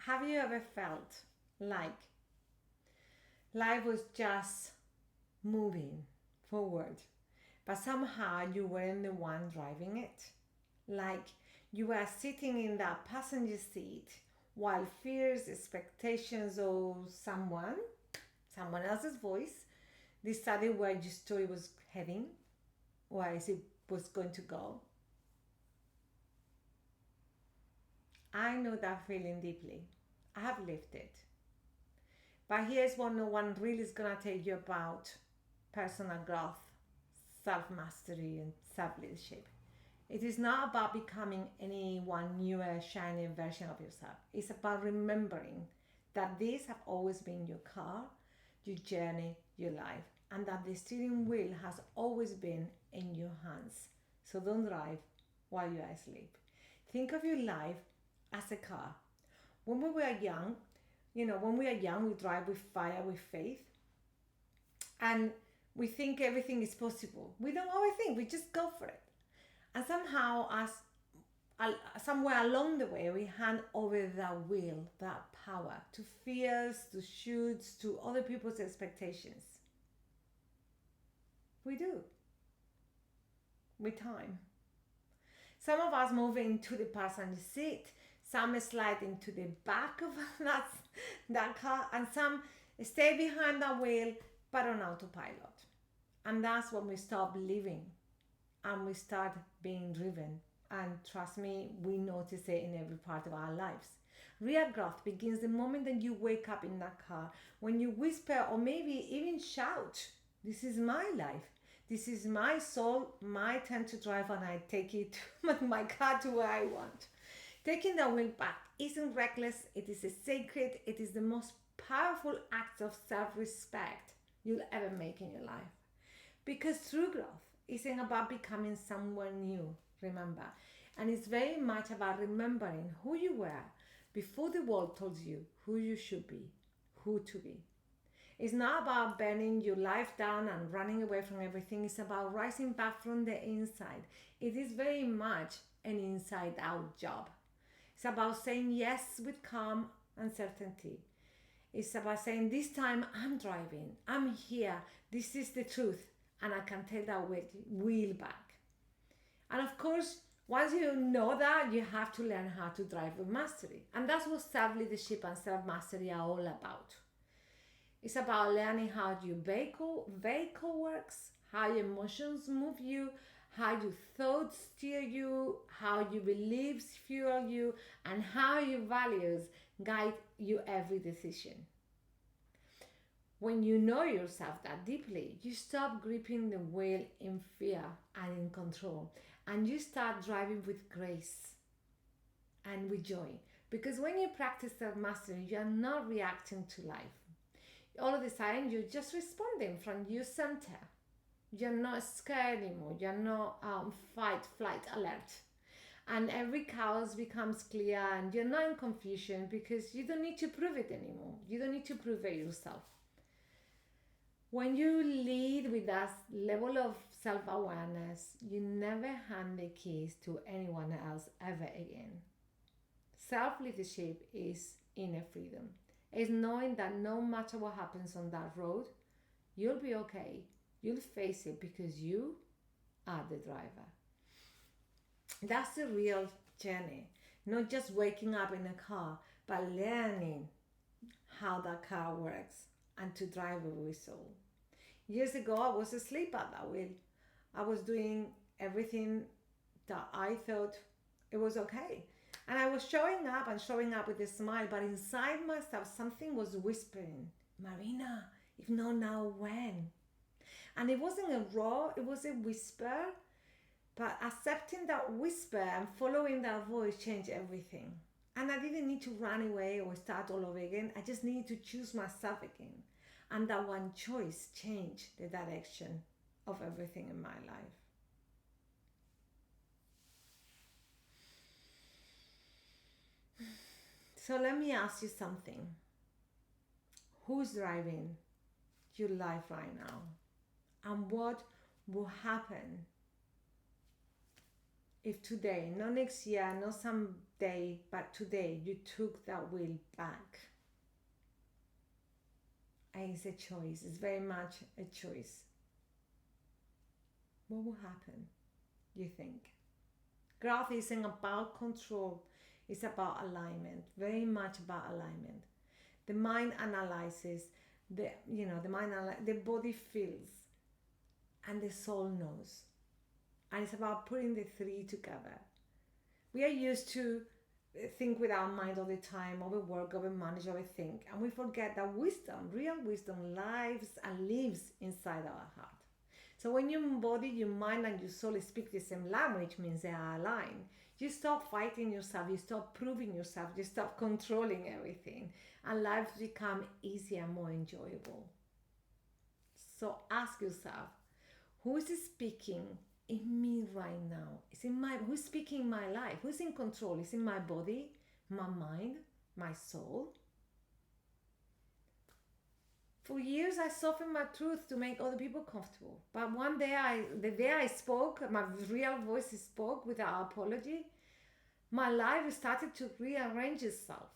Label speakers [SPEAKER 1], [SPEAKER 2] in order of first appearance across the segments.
[SPEAKER 1] Have you ever felt like life was just moving forward, but somehow you weren't the one driving it? Like you were sitting in that passenger seat while fears, expectations, or someone else's voice decided where your story was heading, where is it was going to go. I know that feeling deeply. I have lived it. But here's what no one really is gonna tell you about personal growth, self mastery, and self leadership. It is not about becoming any one newer, shiny version of yourself. It's about remembering that these have always been your car, your journey, your life, and that the steering wheel has always been in your hands. So don't drive while you are asleep. Think of your life as a car. When we were young, when we are young, we drive with fire, with faith, and we think everything is possible. We don't overthink, we just go for it. And somehow, somewhere along the way, we hand over that will, that power to fears, to shoots, to other people's expectations. We do, with time. Some of us move into the passenger seat, some slide into the back of that car, and some stay behind the wheel but on autopilot. And that's when we stop living and we start being driven. And trust me, we notice it in every part of our lives. Real growth begins the moment that you wake up in that car, when you whisper or maybe even shout, "This is my life. This is my soul, my turn to drive, and I take it my car to where I want." Taking the wheel back isn't reckless, it is a sacred, it is the most powerful act of self respect you'll ever make in your life. Because true growth isn't about becoming someone new, remember, and it's very much about remembering who you were before the world told you who you should be, who to be. It's not about burning your life down and running away from everything. It's about rising back from the inside. It is very much an inside out job. It's about saying yes with calm and certainty. It's about saying, "This time I'm driving, I'm here, this is the truth, and I can take that wheel back." And of course, once you know that, you have to learn how to drive with mastery. And that's what self leadership and self mastery are all about. It's about learning how your vehicle works, how your emotions move you, how your thoughts steer you, how your beliefs fuel you, and how your values guide your every decision. When you know yourself that deeply, you stop gripping the wheel in fear and in control, and you start driving with grace and with joy. Because when you practice self mastery, you are not reacting to life. All of a sudden, you're just responding from your center. You're not scared anymore. You're not fight, flight alert. And every chaos becomes clear, and you're not in confusion because you don't need to prove it anymore. You don't need to prove it yourself. When you lead with that level of self-awareness, you never hand the keys to anyone else ever again. Self-leadership is inner freedom. It's knowing that no matter what happens on that road, you'll be okay. You'll face it because you are the driver. That's the real journey. Not just waking up in a car, but learning how that car works and to drive it with soul. Years ago, I was asleep at that wheel. I was doing everything that I thought it was okay. And I was showing up with a smile, but inside myself, something was whispering, "Marina, if not now, when?" And it wasn't a roar, it was a whisper. But accepting that whisper and following that voice changed everything. And I didn't need to run away or start all over again. I just needed to choose myself again. And that one choice changed the direction of everything in my life. So let me ask you something. Who's driving your life right now? And what will happen if today, not next year, not some day, but today you took that wheel back. And it's a choice. It's very much a choice. What will happen, you think? Growth isn't about control. It's about alignment. Very much about alignment. The mind analyzes, the body feels, and the soul knows. And it's about putting the three together. We are used to think with our mind all the time, overwork, overmanage, overthink, and we forget that wisdom, real wisdom, lives and lives inside our heart. So when your body, your mind, and your soul speak the same language, means they are aligned. You stop fighting yourself, you stop proving yourself, you stop controlling everything, and life become easier, more enjoyable. So ask yourself, who is speaking in me right now? Who's speaking in my life? Who's in control? Is it my body, my mind, my soul? For years I softened my truth to make other people comfortable. But one day, the day I spoke, my real voice spoke without apology, my life started to rearrange itself.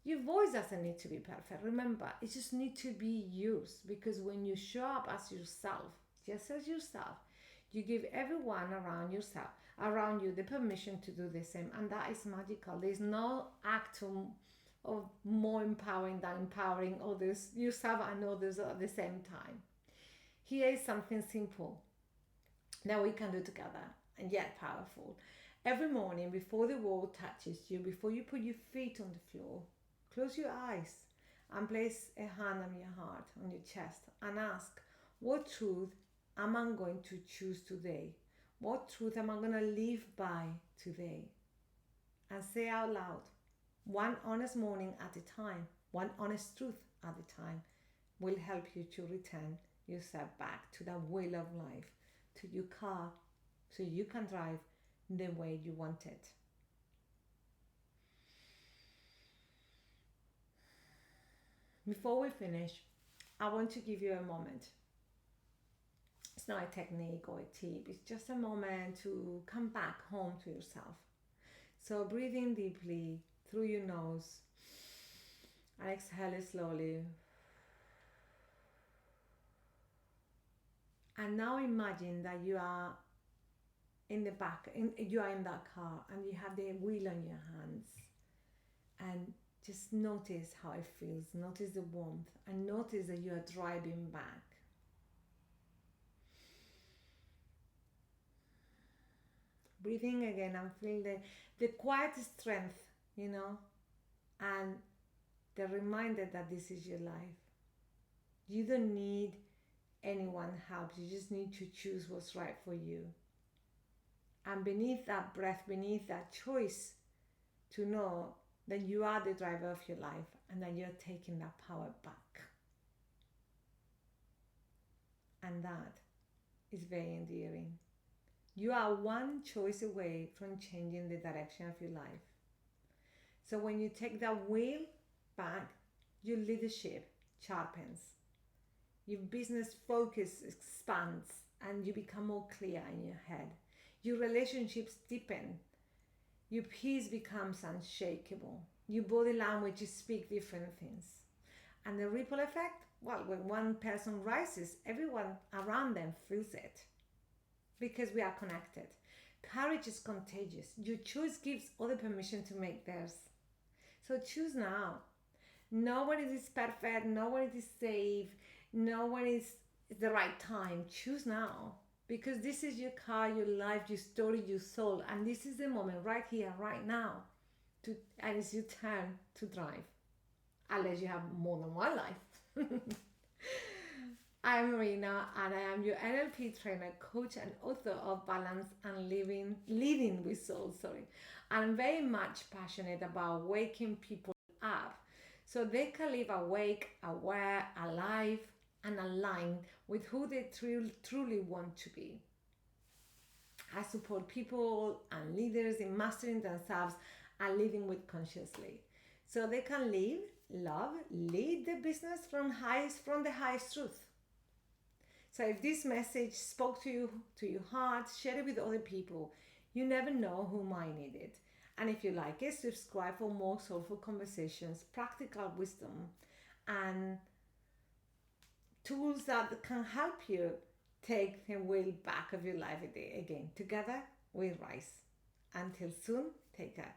[SPEAKER 1] Your voice doesn't need to be perfect. Remember, it just needs to be yours. Because when you show up as yourself, just as yourself, you give everyone around you the permission to do the same. And that is magical. There's no act of more empowering than empowering others, yourself and others at the same time. Here is something simple that we can do together and yet powerful. Every morning before the world touches you, before you put your feet on the floor, close your eyes and place a hand on your heart, on your chest, and ask, what truth am I going to choose today? What truth am I going to live by today? And say out loud, one honest morning at a time, one honest truth at a time will help you to return yourself back to that wheel of life, to your car, so you can drive the way you want it. Before we finish, I want to give you a moment. It's not a technique or a tip, it's just a moment to come back home to yourself. So breathe in deeply through your nose and exhale slowly. And now imagine that you are in the back, you are in that car and you have the wheel on your hands. And just notice how it feels, notice the warmth, and notice that you are driving back. Breathing again and feel the quiet strength, and the reminder that this is your life. You don't need anyone's help, you just need to choose what's right for you. And beneath that breath, beneath that choice, to know that you are the driver of your life and that you're taking that power back. And that is very endearing. You are one choice away from changing the direction of your life. So when you take that wheel back, your leadership sharpens, your business focus expands, and you become more clear in your head. Your relationships deepen. Your peace becomes unshakable. Your body language speaks different things. And the ripple effect, well, when one person rises, everyone around them feels it. Because we are connected. Courage is contagious. Your choice gives other permission to make theirs. So choose now. No one is perfect. No one is safe. No one is the right time. Choose now. Because this is your car, your life, your story, your soul. And this is the moment right here, right now. And it's your turn to drive. Unless you have more than one life. I'm Marina, and I am your NLP trainer, coach, and author of Balance and Leading with Soul. I'm very much passionate about waking people up so they can live awake, aware, alive, and aligned with who they truly want to be. I support people and leaders in mastering themselves and living with consciously, so they can live, love, lead the business from the highest truth. So if this message spoke to you, to your heart, share it with other people. You never know who might need it. And if you like it, subscribe for more soulful conversations, practical wisdom, and tools that can help you take the wheel back of your life again. Together we rise. Until soon, take care.